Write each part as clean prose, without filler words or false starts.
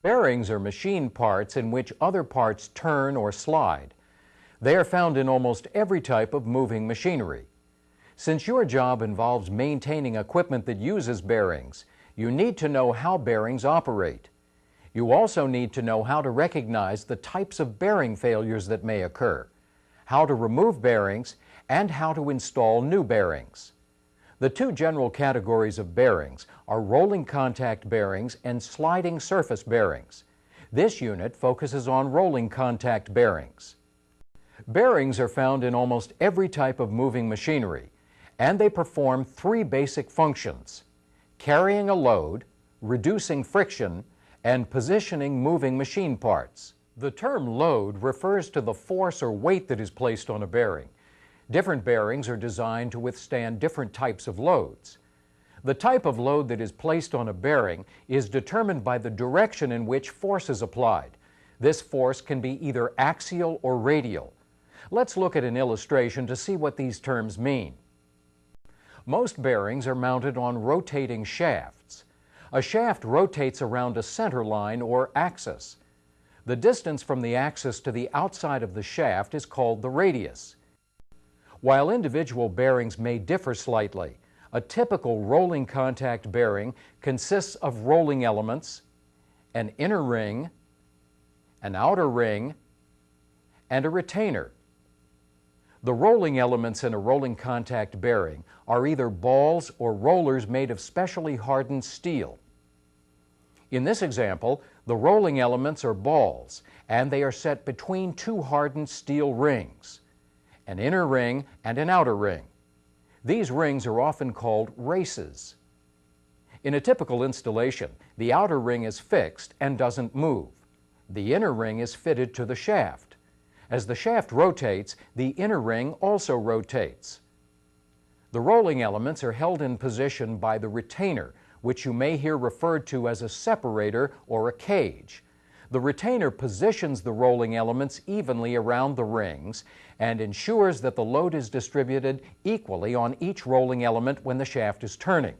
Bearings are machine parts in which other parts turn or slide. They are found in almost every type of moving machinery. Since your job involves maintaining equipment that uses bearings, you need to know how bearings operate. You also need to know how to recognize the types of bearing failures that may occur, how to remove bearings, and how to install new bearings. The two general categories of bearings are rolling contact bearings and sliding surface bearings. This unit focuses on rolling contact bearings. Bearings are found in almost every type of moving machinery, and they perform three basic functions: carrying a load, reducing friction, and positioning moving machine parts. The term load refers to the force or weight that is placed on a bearing. Different bearings are designed to withstand different types of loads. The type of load that is placed on a bearing is determined by the direction in which force is applied. This force can be either axial or radial. Let's look at an illustration to see what these terms mean. Most bearings are mounted on rotating shafts. A shaft rotates around a center line or axis. The distance from the axis to the outside of the shaft is called the radius. While individual bearings may differ slightly, a typical rolling contact bearing consists of rolling elements, an inner ring, an outer ring, and a retainer. The rolling elements in a rolling contact bearing are either balls or rollers made of specially hardened steel. In this example, the rolling elements are balls, and they are set between two hardened steel rings, an inner ring and an outer ring. These rings are often called races. In a typical installation, the outer ring is fixed and doesn't move. The inner ring is fitted to the shaft. As the shaft rotates, the inner ring also rotates. The rolling elements are held in position by the retainer, which you may hear referred to as a separator or a cage. The retainer positions the rolling elements evenly around the rings and ensures that the load is distributed equally on each rolling element when the shaft is turning.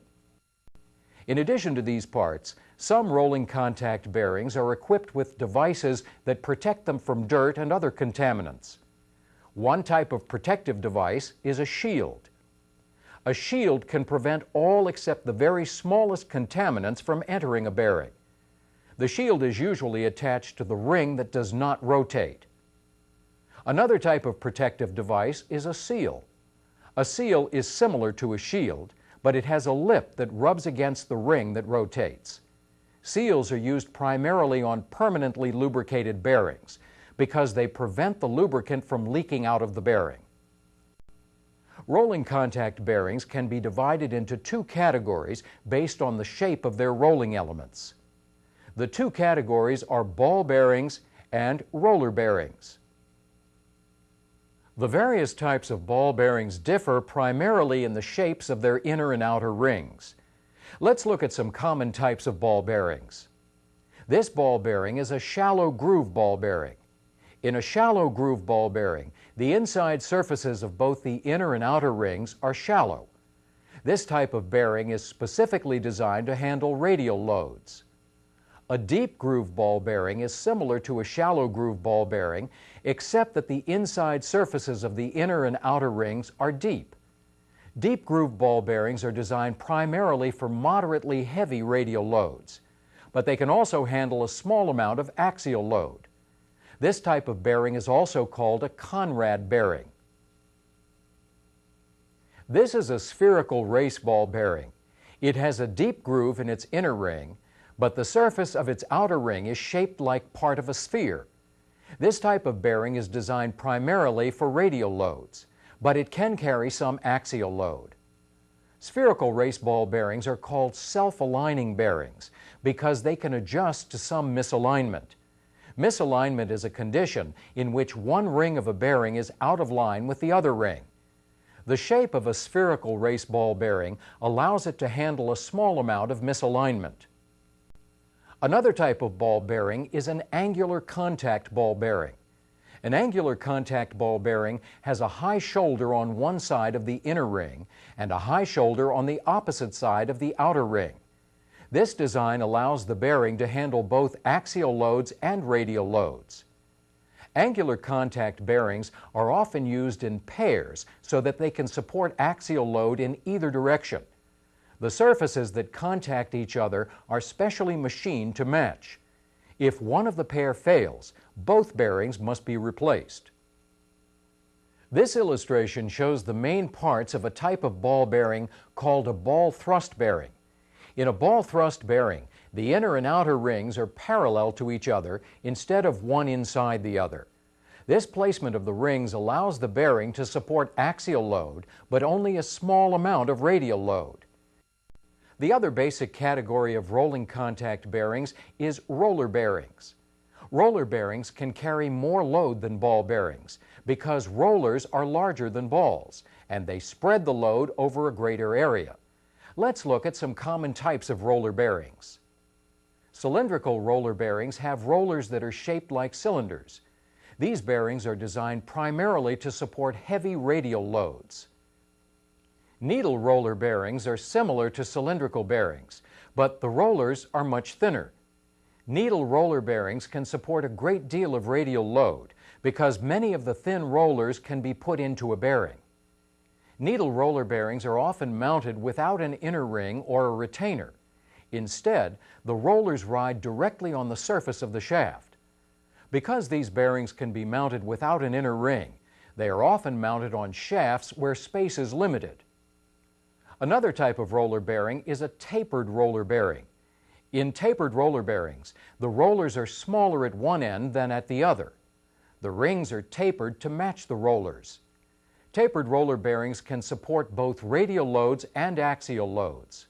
In addition to these parts, some rolling contact bearings are equipped with devices that protect them from dirt and other contaminants. One type of protective device is a shield. A shield can prevent all except the very smallest contaminants from entering a bearing. The shield is usually attached to the ring that does not rotate. Another type of protective device is a seal. A seal is similar to a shield, but it has a lip that rubs against the ring that rotates. Seals are used primarily on permanently lubricated bearings because they prevent the lubricant from leaking out of the bearing. Rolling contact bearings can be divided into two categories based on the shape of their rolling elements. The two categories are ball bearings and roller bearings. The various types of ball bearings differ primarily in the shapes of their inner and outer rings. Let's look at some common types of ball bearings. This ball bearing is a shallow groove ball bearing. In a shallow groove ball bearing, the inside surfaces of both the inner and outer rings are shallow. This type of bearing is specifically designed to handle radial loads. A deep groove ball bearing is similar to a shallow groove ball bearing, except that the inside surfaces of the inner and outer rings are deep. Deep groove ball bearings are designed primarily for moderately heavy radial loads, but they can also handle a small amount of axial load. This type of bearing is also called a Conrad bearing. This is a spherical race ball bearing. It has a deep groove in its inner ring, but the surface of its outer ring is shaped like part of a sphere. This type of bearing is designed primarily for radial loads, but it can carry some axial load. Spherical race ball bearings are called self-aligning bearings because they can adjust to some misalignment. Misalignment is a condition in which one ring of a bearing is out of line with the other ring. The shape of a spherical race ball bearing allows it to handle a small amount of misalignment. Another type of ball bearing is an angular contact ball bearing. An angular contact ball bearing has a high shoulder on one side of the inner ring and a high shoulder on the opposite side of the outer ring. This design allows the bearing to handle both axial loads and radial loads. Angular contact bearings are often used in pairs so that they can support axial load in either direction. The surfaces that contact each other are specially machined to match. If one of the pair fails, both bearings must be replaced. This illustration shows the main parts of a type of ball bearing called a ball thrust bearing. In a ball thrust bearing, the inner and outer rings are parallel to each other instead of one inside the other. This placement of the rings allows the bearing to support axial load, but only a small amount of radial load. The other basic category of rolling contact bearings is roller bearings. Roller bearings can carry more load than ball bearings because rollers are larger than balls, and they spread the load over a greater area. Let's look at some common types of roller bearings. Cylindrical roller bearings have rollers that are shaped like cylinders. These bearings are designed primarily to support heavy radial loads. Needle roller bearings are similar to cylindrical bearings, but the rollers are much thinner. Needle roller bearings can support a great deal of radial load because many of the thin rollers can be put into a bearing. Needle roller bearings are often mounted without an inner ring or a retainer. Instead, the rollers ride directly on the surface of the shaft. Because these bearings can be mounted without an inner ring, they are often mounted on shafts where space is limited. Another type of roller bearing is a tapered roller bearing. In tapered roller bearings, the rollers are smaller at one end than at the other. The rings are tapered to match the rollers. Tapered roller bearings can support both radial loads and axial loads.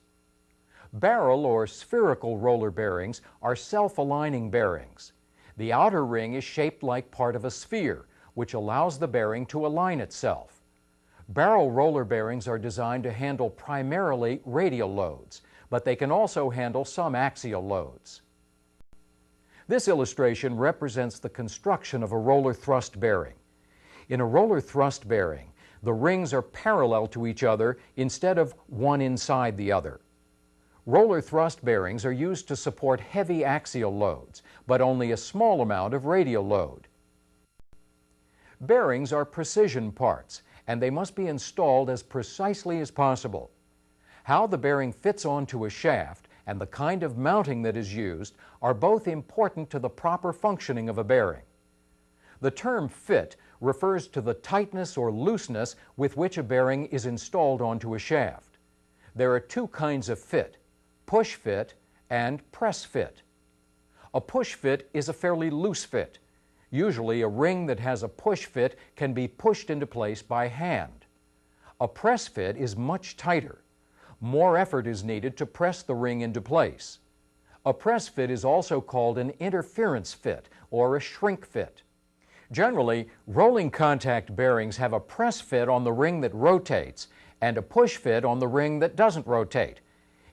Barrel or spherical roller bearings are self-aligning bearings. The outer ring is shaped like part of a sphere, which allows the bearing to align itself. Barrel roller bearings are designed to handle primarily radial loads, but they can also handle some axial loads. This illustration represents the construction of a roller thrust bearing. In a roller thrust bearing, the rings are parallel to each other instead of one inside the other. Roller thrust bearings are used to support heavy axial loads, but only a small amount of radial load. Bearings are precision parts, and they must be installed as precisely as possible. How the bearing fits onto a shaft and the kind of mounting that is used are both important to the proper functioning of a bearing. The term fit refers to the tightness or looseness with which a bearing is installed onto a shaft. There are two kinds of fit: push fit and press fit. A push fit is a fairly loose fit. Usually a ring that has a push fit can be pushed into place by hand. A press fit is much tighter. More effort is needed to press the ring into place. A press fit is also called an interference fit or a shrink fit. Generally, rolling contact bearings have a press fit on the ring that rotates and a push fit on the ring that doesn't rotate.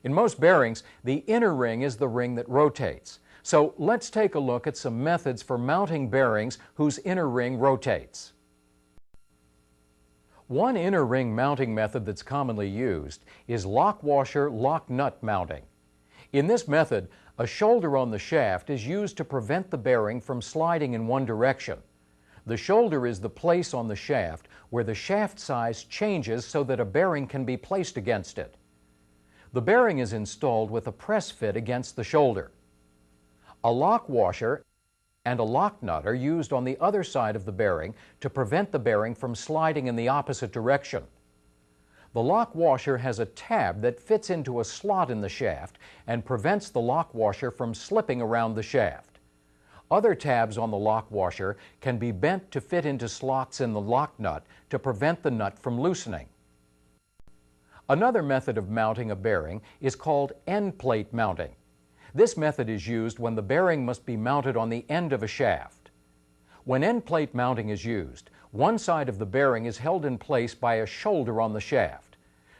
In most bearings, the inner ring is the ring that rotates. So let's take a look at some methods for mounting bearings whose inner ring rotates. One inner ring mounting method that's commonly used is lock washer lock nut mounting. In this method, a shoulder on the shaft is used to prevent the bearing from sliding in one direction. The shoulder is the place on the shaft where the shaft size changes so that a bearing can be placed against it. The bearing is installed with a press fit against the shoulder. A lock washer and a lock nut are used on the other side of the bearing to prevent the bearing from sliding in the opposite direction. The lock washer has a tab that fits into a slot in the shaft and prevents the lock washer from slipping around the shaft. Other tabs on the lock washer can be bent to fit into slots in the lock nut to prevent the nut from loosening. Another method of mounting a bearing is called end plate mounting. This method is used when the bearing must be mounted on the end of a shaft. When end plate mounting is used, one side of the bearing is held in place by a shoulder on the shaft.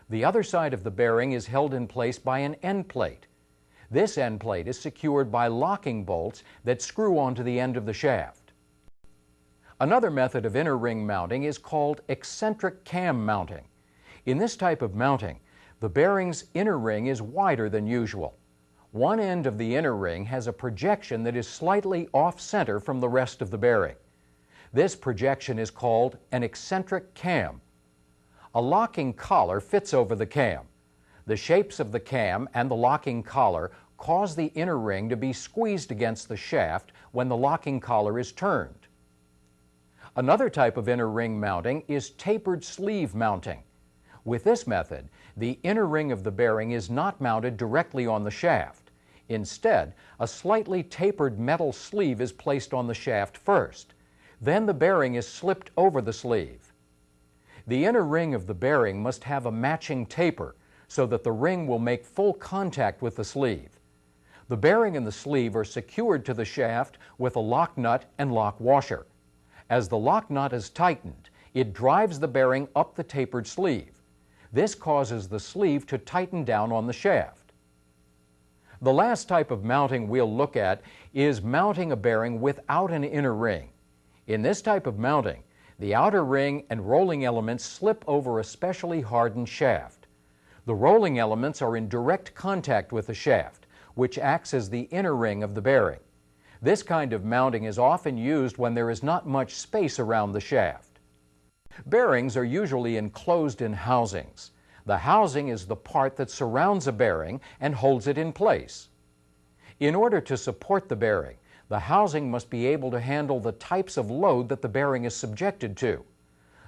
The other side of the bearing is held in place by an end plate. This end plate is secured by locking bolts that screw onto the end of the shaft. Another method of inner ring mounting is called eccentric cam mounting. In this type of mounting, the bearing's inner ring is wider than usual. One end of the inner ring has a projection that is slightly off-center from the rest of the bearing. This projection is called an eccentric cam. A locking collar fits over the cam. The shapes of the cam and the locking collar cause the inner ring to be squeezed against the shaft when the locking collar is turned. Another type of inner ring mounting is tapered sleeve mounting. With this method, the inner ring of the bearing is not mounted directly on the shaft. Instead, a slightly tapered metal sleeve is placed on the shaft first. Then the bearing is slipped over the sleeve. The inner ring of the bearing must have a matching taper so that the ring will make full contact with the sleeve. The bearing and the sleeve are secured to the shaft with a lock nut and lock washer. As the lock nut is tightened, it drives the bearing up the tapered sleeve. This causes the sleeve to tighten down on the shaft. The last type of mounting we'll look at is mounting a bearing without an inner ring. In this type of mounting, the outer ring and rolling elements slip over a specially hardened shaft. The rolling elements are in direct contact with the shaft, which acts as the inner ring of the bearing. This kind of mounting is often used when there is not much space around the shaft. Bearings are usually enclosed in housings. The housing is the part that surrounds a bearing and holds it in place. In order to support the bearing, the housing must be able to handle the types of load that the bearing is subjected to.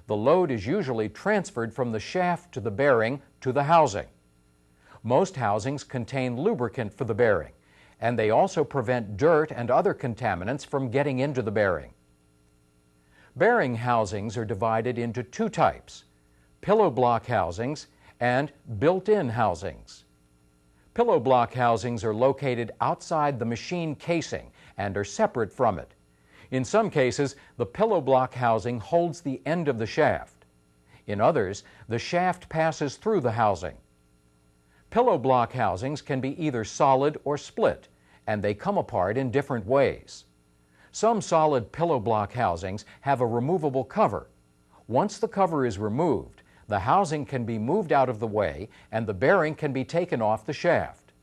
The load is usually transferred from the shaft to the bearing to the housing. Most housings contain lubricant for the bearing, and they also prevent dirt and other contaminants from getting into the bearing. Bearing housings are divided into two types: pillow block housings and built-in housings. Pillow block housings are located outside the machine casing and are separate from it. In some cases, the pillow block housing holds the end of the shaft. In others, the shaft passes through the housing. Pillow block housings can be either solid or split, and they come apart in different ways. Some solid pillow block housings have a removable cover. Once the cover is removed, the housing can be moved out of the way and the bearing can be taken off the shaft.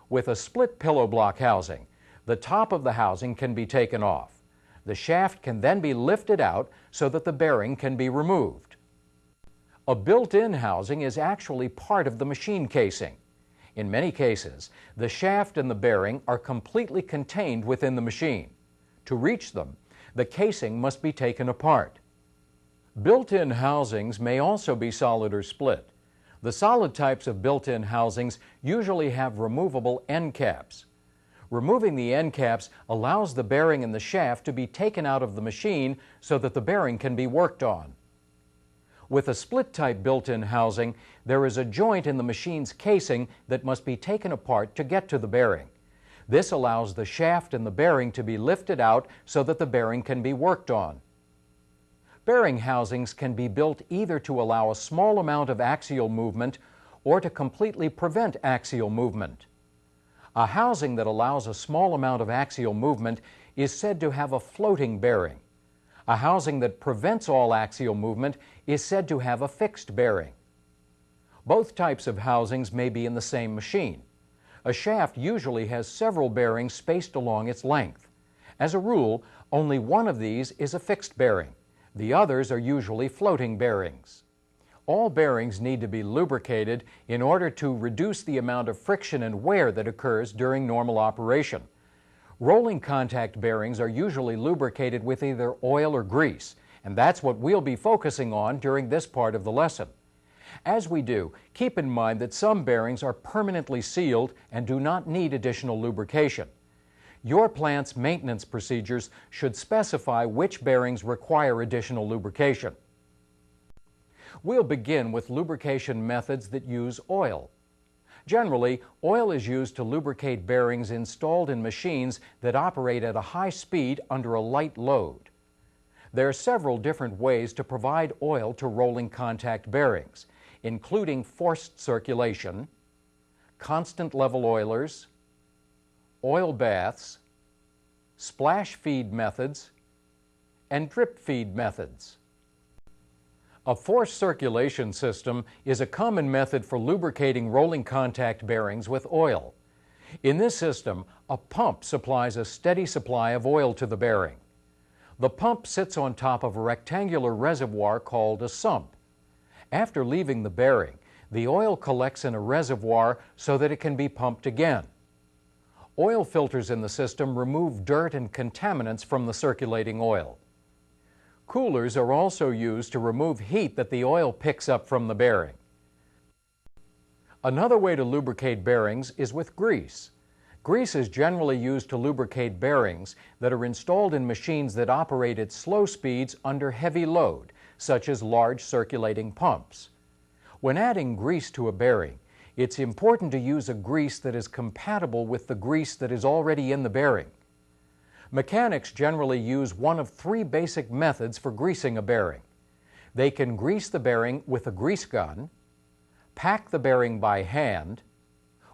With a split pillow block housing, the top of the housing can be taken off. The shaft can then be lifted out so that the bearing can be removed. A built-in housing is actually part of the machine casing. In many cases, the shaft and the bearing are completely contained within the machine. To reach them, the casing must be taken apart. Built-in housings may also be solid or split. The solid types of built-in housings usually have removable end caps. Removing the end caps allows the bearing and the shaft to be taken out of the machine so that the bearing can be worked on. With a split-type built-in housing, there is a joint in the machine's casing that must be taken apart to get to the bearing. This allows the shaft and the bearing to be lifted out so that the bearing can be worked on. Bearing housings can be built either to allow a small amount of axial movement or to completely prevent axial movement. A housing that allows a small amount of axial movement is said to have a floating bearing. A housing that prevents all axial movement is said to have a fixed bearing. Both types of housings may be in the same machine. A shaft usually has several bearings spaced along its length. As a rule, only one of these is a fixed bearing. The others are usually floating bearings. All bearings need to be lubricated in order to reduce the amount of friction and wear that occurs during normal operation. Rolling contact bearings are usually lubricated with either oil or grease, and that's what we'll be focusing on during this part of the lesson. As we do, keep in mind that some bearings are permanently sealed and do not need additional lubrication. Your plant's maintenance procedures should specify which bearings require additional lubrication. We'll begin with lubrication methods that use oil. Generally, oil is used to lubricate bearings installed in machines that operate at a high speed under a light load. There are several different ways to provide oil to rolling contact bearings, including forced circulation, constant level oilers, oil baths, splash feed methods, and drip feed methods. A forced circulation system is a common method for lubricating rolling contact bearings with oil. In this system, a pump supplies a steady supply of oil to the bearing. The pump sits on top of a rectangular reservoir called a sump. After leaving the bearing, the oil collects in a reservoir so that it can be pumped again. Oil filters in the system remove dirt and contaminants from the circulating oil. Coolers are also used to remove heat that the oil picks up from the bearing. Another way to lubricate bearings is with grease. Grease is generally used to lubricate bearings that are installed in machines that operate at slow speeds under heavy load, such as large circulating pumps. When adding grease to a bearing, it's important to use a grease that is compatible with the grease that is already in the bearing. Mechanics generally use one of three basic methods for greasing a bearing. They can grease the bearing with a grease gun, pack the bearing by hand,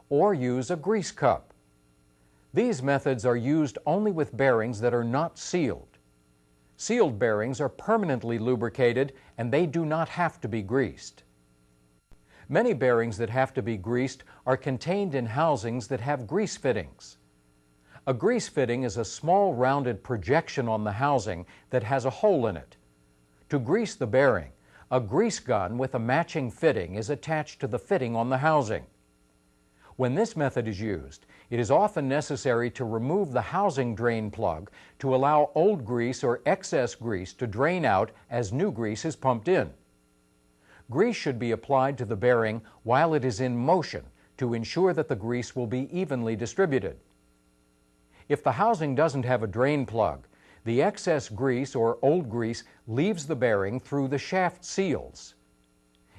or use a grease cup. These methods are used only with bearings that are not sealed. Sealed bearings are permanently lubricated and they do not have to be greased. Many bearings that have to be greased are contained in housings that have grease fittings. A grease fitting is a small rounded projection on the housing that has a hole in it. To grease the bearing, a grease gun with a matching fitting is attached to the fitting on the housing. When this method is used, it is often necessary to remove the housing drain plug to allow old grease or excess grease to drain out as new grease is pumped in. Grease should be applied to the bearing while it is in motion to ensure that the grease will be evenly distributed. If the housing doesn't have a drain plug, the excess grease or old grease leaves the bearing through the shaft seals.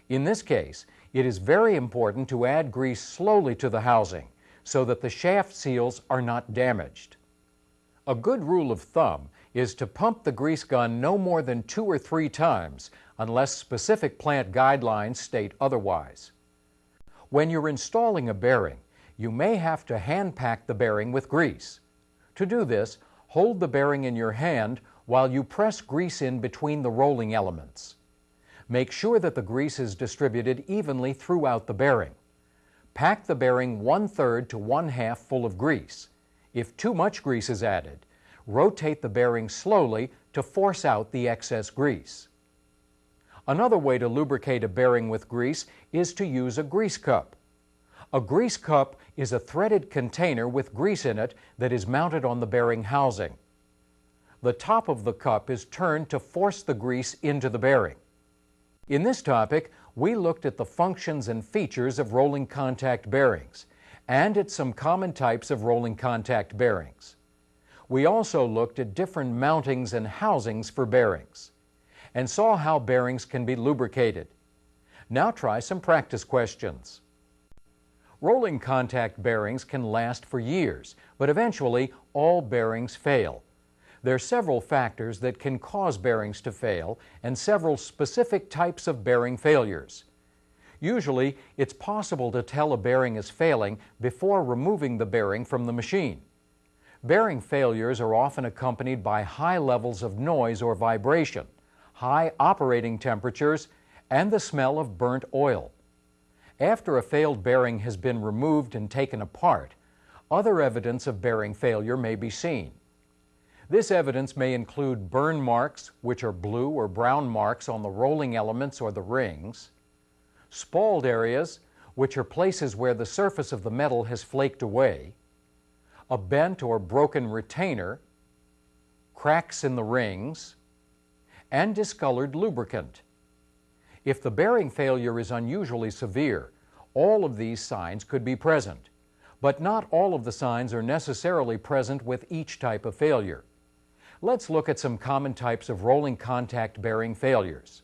In this case, it is very important to add grease slowly to the housing so that the shaft seals are not damaged. A good rule of thumb is to pump the grease gun no more than 2 or 3 times unless specific plant guidelines state otherwise. When you're installing a bearing, you may have to hand pack the bearing with grease. To do this, hold the bearing in your hand while you press grease in between the rolling elements. Make sure that the grease is distributed evenly throughout the bearing. Pack the bearing 1/3 to 1/2 full of grease. If too much grease is added, rotate the bearing slowly to force out the excess grease. Another way to lubricate a bearing with grease is to use a grease cup. A grease cup is a threaded container with grease in it that is mounted on the bearing housing. The top of the cup is turned to force the grease into the bearing. In this topic, we looked at the functions and features of rolling contact bearings and at some common types of rolling contact bearings. We also looked at different mountings and housings for bearings and saw how bearings can be lubricated. Now try some practice questions. Rolling contact bearings can last for years, but eventually all bearings fail. There are several factors that can cause bearings to fail and several specific types of bearing failures. Usually, it's possible to tell a bearing is failing before removing the bearing from the machine. Bearing failures are often accompanied by high levels of noise or vibration, high operating temperatures, and the smell of burnt oil. After a failed bearing has been removed and taken apart, other evidence of bearing failure may be seen. This evidence may include burn marks, which are blue or brown marks on the rolling elements or the rings, spalled areas, which are places where the surface of the metal has flaked away, a bent or broken retainer, cracks in the rings, and discolored lubricant. If the bearing failure is unusually severe, all of these signs could be present, but not all of the signs are necessarily present with each type of failure. Let's look at some common types of rolling contact bearing failures.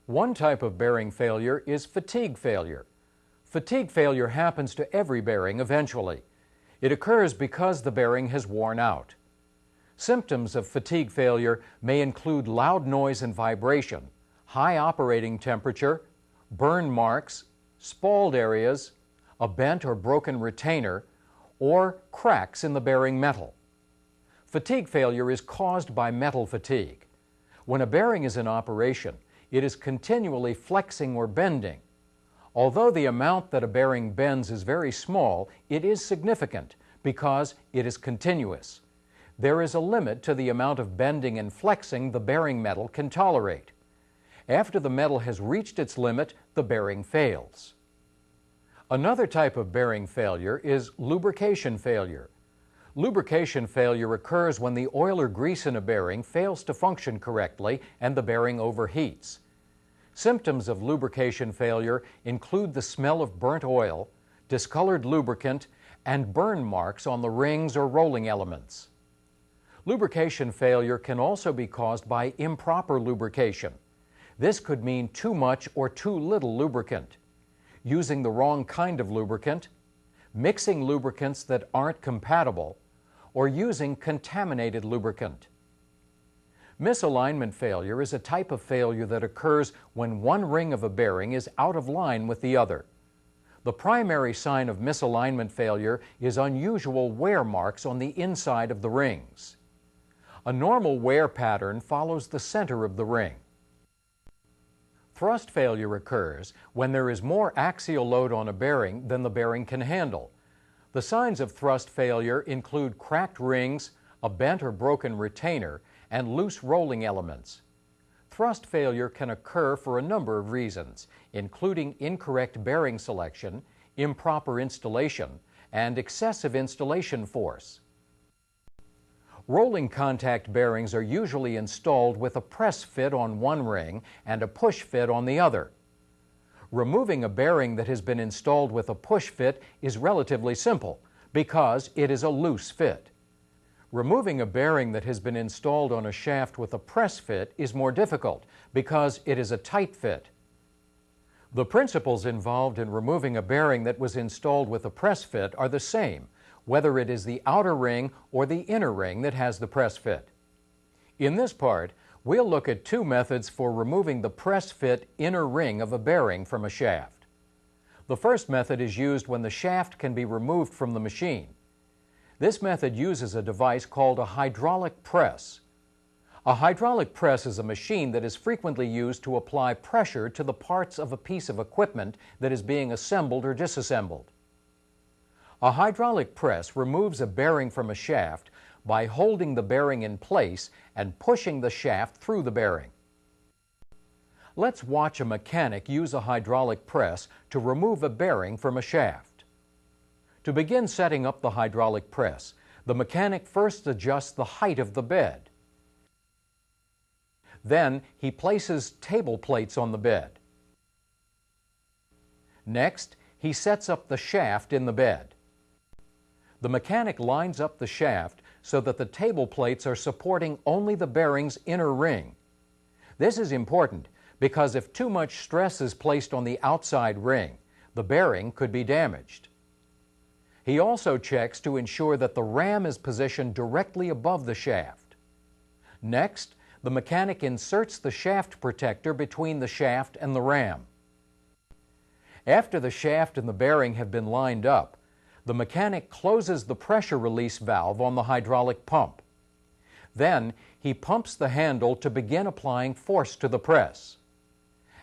One type of bearing failure is fatigue failure. Fatigue failure happens to every bearing eventually. It occurs because the bearing has worn out. Symptoms of fatigue failure may include loud noise and vibration, high operating temperature, burn marks, spalled areas, a bent or broken retainer, or cracks in the bearing metal. Fatigue failure is caused by metal fatigue. When a bearing is in operation, it is continually flexing or bending. Although the amount that a bearing bends is very small, it is significant because it is continuous. There is a limit to the amount of bending and flexing the bearing metal can tolerate. After the metal has reached its limit, the bearing fails. Another type of bearing failure is lubrication failure. Lubrication failure occurs when the oil or grease in a bearing fails to function correctly and the bearing overheats. Symptoms of lubrication failure include the smell of burnt oil, discolored lubricant, and burn marks on the rings or rolling elements. Lubrication failure can also be caused by improper lubrication. This could mean too much or too little lubricant, using the wrong kind of lubricant, mixing lubricants that aren't compatible, or using contaminated lubricant. Misalignment failure is a type of failure that occurs when one ring of a bearing is out of line with the other. The primary sign of misalignment failure is unusual wear marks on the inside of the rings. A normal wear pattern follows the center of the ring. Thrust failure occurs when there is more axial load on a bearing than the bearing can handle. The signs of thrust failure include cracked rings, a bent or broken retainer, and loose rolling elements. Thrust failure can occur for a number of reasons, including incorrect bearing selection, improper installation, and excessive installation force. Rolling contact bearings are usually installed with a press fit on one ring and a push fit on the other. Removing a bearing that has been installed with a push fit is relatively simple because it is a loose fit. Removing a bearing that has been installed on a shaft with a press fit is more difficult because it is a tight fit. The principles involved in removing a bearing that was installed with a press fit are the same, whether it is the outer ring or the inner ring that has the press fit. In this part, we'll look at two methods for removing the press fit inner ring of a bearing from a shaft. The first method is used when the shaft can be removed from the machine. This method uses a device called a hydraulic press. A hydraulic press is a machine that is frequently used to apply pressure to the parts of a piece of equipment that is being assembled or disassembled. A hydraulic press removes a bearing from a shaft by holding the bearing in place and pushing the shaft through the bearing. Let's watch a mechanic use a hydraulic press to remove a bearing from a shaft. To begin setting up the hydraulic press, the mechanic first adjusts the height of the bed. Then he places table plates on the bed. Next, he sets up the shaft in the bed. The mechanic lines up the shaft so that the table plates are supporting only the bearing's inner ring. This is important because if too much stress is placed on the outside ring, the bearing could be damaged. He also checks to ensure that the ram is positioned directly above the shaft. Next, the mechanic inserts the shaft protector between the shaft and the ram. After the shaft and the bearing have been lined up, the mechanic closes the pressure release valve on the hydraulic pump. Then he pumps the handle to begin applying force to the press.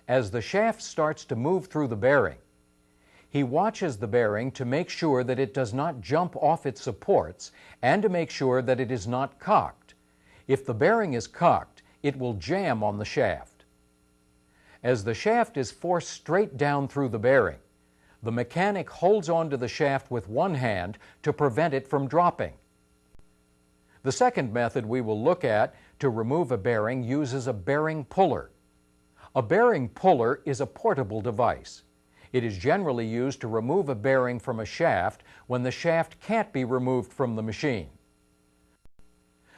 As the shaft starts to move through the bearing, he watches the bearing to make sure that it does not jump off its supports and to make sure that it is not cocked. If the bearing is cocked, it will jam on the shaft. As the shaft is forced straight down through the bearing, the mechanic holds onto the shaft with one hand to prevent it from dropping. The second method we will look at to remove a bearing uses a bearing puller. A bearing puller is a portable device. It is generally used to remove a bearing from a shaft when the shaft can't be removed from the machine.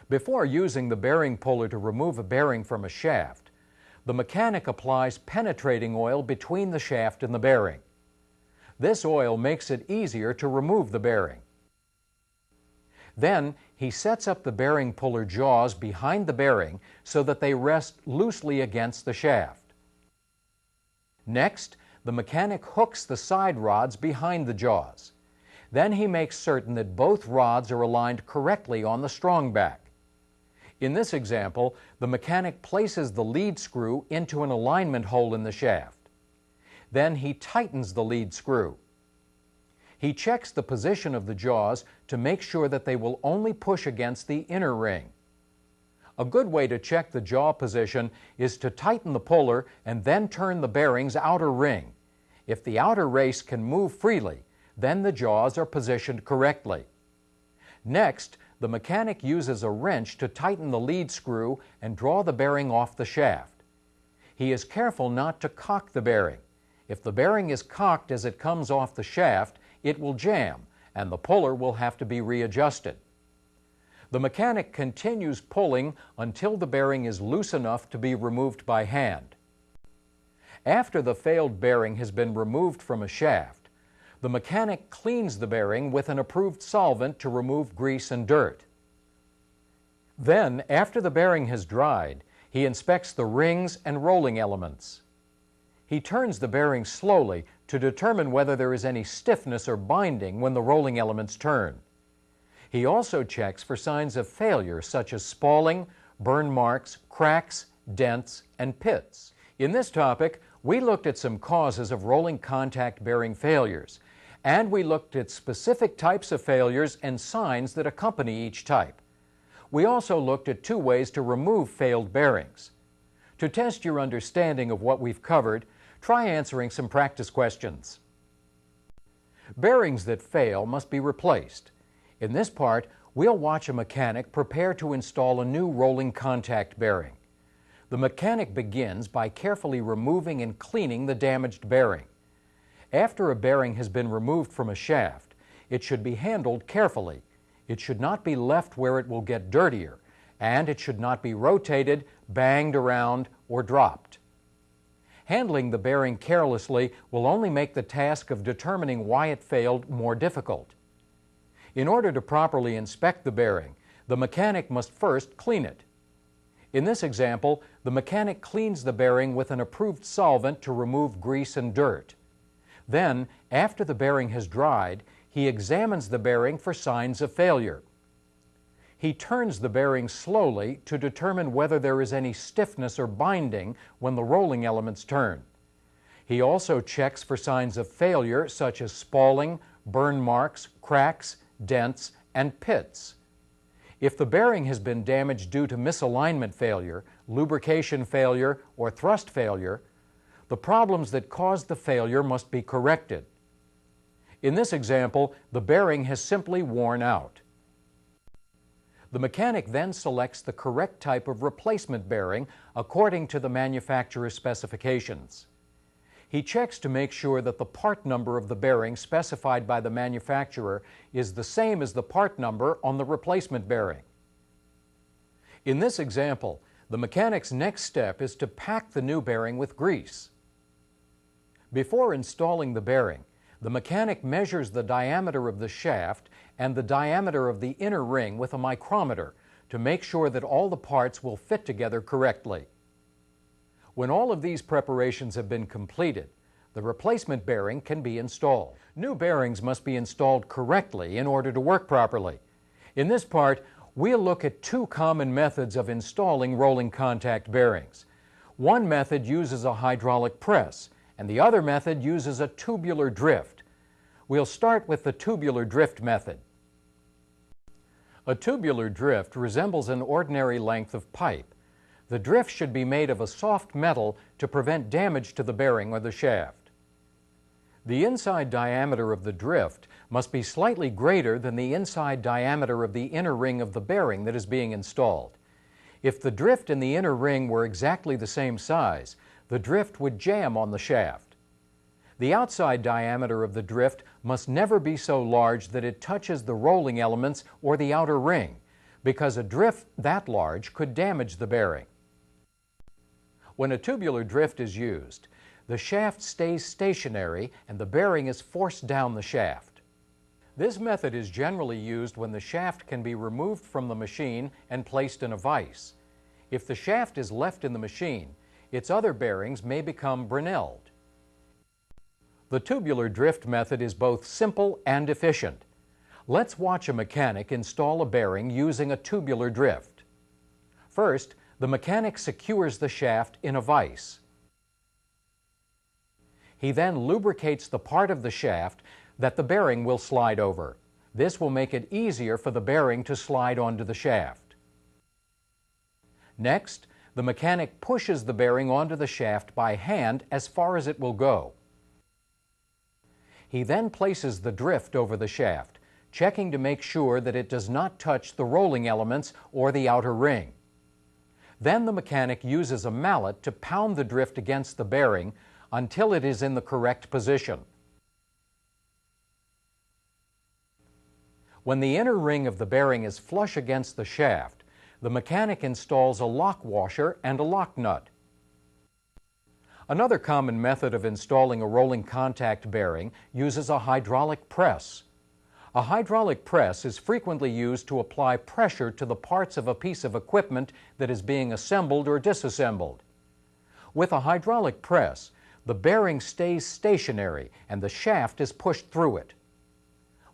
Before using the bearing puller to remove a bearing from a shaft, the mechanic applies penetrating oil between the shaft and the bearing. This oil makes it easier to remove the bearing. Then he sets up the bearing puller jaws behind the bearing so that they rest loosely against the shaft. Next, the mechanic hooks the side rods behind the jaws. Then he makes certain that both rods are aligned correctly on the strong back. In this example, the mechanic places the lead screw into an alignment hole in the shaft. Then he tightens the lead screw. He checks the position of the jaws to make sure that they will only push against the inner ring. A good way to check the jaw position is to tighten the puller and then turn the bearing's outer ring. If the outer race can move freely, then the jaws are positioned correctly. Next, the mechanic uses a wrench to tighten the lead screw and draw the bearing off the shaft. He is careful not to cock the bearing. If the bearing is cocked as it comes off the shaft, it will jam and the puller will have to be readjusted. The mechanic continues pulling until the bearing is loose enough to be removed by hand. After the failed bearing has been removed from a shaft, the mechanic cleans the bearing with an approved solvent to remove grease and dirt. Then, after the bearing has dried, he inspects the rings and rolling elements. He turns the bearing slowly to determine whether there is any stiffness or binding when the rolling elements turn. He also checks for signs of failure such as spalling, burn marks, cracks, dents, and pits. In this topic, we looked at some causes of rolling contact bearing failures, and we looked at specific types of failures and signs that accompany each type. We also looked at 2 ways to remove failed bearings. To test your understanding of what we've covered, try answering some practice questions. Bearings that fail must be replaced. In this part, we'll watch a mechanic prepare to install a new rolling contact bearing. The mechanic begins by carefully removing and cleaning the damaged bearing. After a bearing has been removed from a shaft, it should be handled carefully. It should not be left where it will get dirtier, and it should not be rotated, banged around, or dropped. Handling the bearing carelessly will only make the task of determining why it failed more difficult. In order to properly inspect the bearing, the mechanic must first clean it. In this example, the mechanic cleans the bearing with an approved solvent to remove grease and dirt. Then, after the bearing has dried, he examines the bearing for signs of failure. He turns the bearing slowly to determine whether there is any stiffness or binding when the rolling elements turn. He also checks for signs of failure such as spalling, burn marks, cracks, dents, and pits. If the bearing has been damaged due to misalignment failure, lubrication failure, or thrust failure, the problems that caused the failure must be corrected. In this example, the bearing has simply worn out. The mechanic then selects the correct type of replacement bearing according to the manufacturer's specifications. He checks to make sure that the part number of the bearing specified by the manufacturer is the same as the part number on the replacement bearing. In this example, the mechanic's next step is to pack the new bearing with grease. Before installing the bearing, the mechanic measures the diameter of the shaft and the diameter of the inner ring with a micrometer to make sure that all the parts will fit together correctly. When all of these preparations have been completed, the replacement bearing can be installed. New bearings must be installed correctly in order to work properly. In this part, we'll look at 2 common methods of installing rolling contact bearings. One method uses a hydraulic press, and the other method uses a tubular drift. We'll start with the tubular drift method. A tubular drift resembles an ordinary length of pipe. The drift should be made of a soft metal to prevent damage to the bearing or the shaft. The inside diameter of the drift must be slightly greater than the inside diameter of the inner ring of the bearing that is being installed. If the drift and the inner ring were exactly the same size, the drift would jam on the shaft. The outside diameter of the drift must never be so large that it touches the rolling elements or the outer ring, because a drift that large could damage the bearing. When a tubular drift is used, the shaft stays stationary and the bearing is forced down the shaft. This method is generally used when the shaft can be removed from the machine and placed in a vise. If the shaft is left in the machine, its other bearings may become brunelled. The tubular drift method is both simple and efficient. Let's watch a mechanic install a bearing using a tubular drift. First, the mechanic secures the shaft in a vise. He then lubricates the part of the shaft that the bearing will slide over. This will make it easier for the bearing to slide onto the shaft. Next, the mechanic pushes the bearing onto the shaft by hand as far as it will go. He then places the drift over the shaft, checking to make sure that it does not touch the rolling elements or the outer ring. Then the mechanic uses a mallet to pound the drift against the bearing until it is in the correct position. When the inner ring of the bearing is flush against the shaft, the mechanic installs a lock washer and a lock nut. Another common method of installing a rolling contact bearing uses a hydraulic press. A hydraulic press is frequently used to apply pressure to the parts of a piece of equipment that is being assembled or disassembled. With a hydraulic press, the bearing stays stationary and the shaft is pushed through it.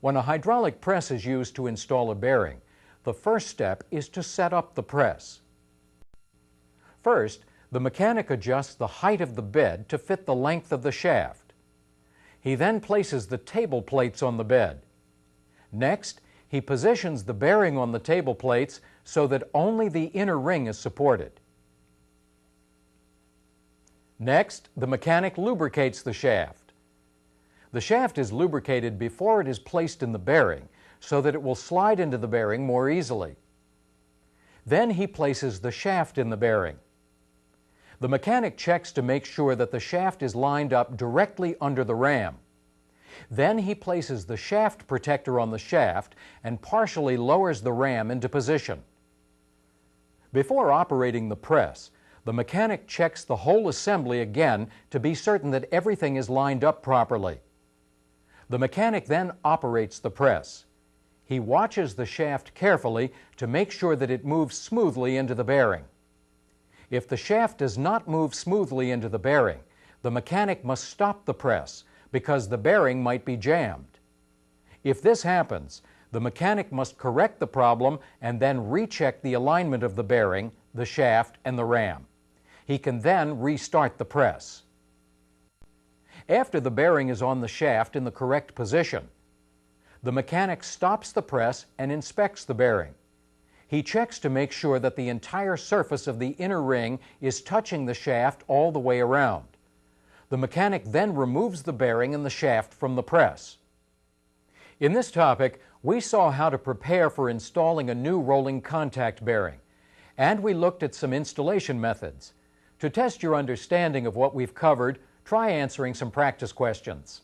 When a hydraulic press is used to install a bearing, the first step is to set up the press. First, the mechanic adjusts the height of the bed to fit the length of the shaft. He then places the table plates on the bed. Next, he positions the bearing on the table plates so that only the inner ring is supported. Next, the mechanic lubricates the shaft. The shaft is lubricated before it is placed in the bearing so that it will slide into the bearing more easily. Then he places the shaft in the bearing. The mechanic checks to make sure that the shaft is lined up directly under the ram. Then he places the shaft protector on the shaft and partially lowers the ram into position. Before operating the press, the mechanic checks the whole assembly again to be certain that everything is lined up properly. The mechanic then operates the press. He watches the shaft carefully to make sure that it moves smoothly into the bearing. If the shaft does not move smoothly into the bearing, the mechanic must stop the press because the bearing might be jammed. If this happens, the mechanic must correct the problem and then recheck the alignment of the bearing, the shaft, and the ram. He can then restart the press. After the bearing is on the shaft in the correct position, the mechanic stops the press and inspects the bearing. He checks to make sure that the entire surface of the inner ring is touching the shaft all the way around. The mechanic then removes the bearing and the shaft from the press. In this topic, we saw how to prepare for installing a new rolling contact bearing, and we looked at some installation methods. To test your understanding of what we've covered, try answering some practice questions.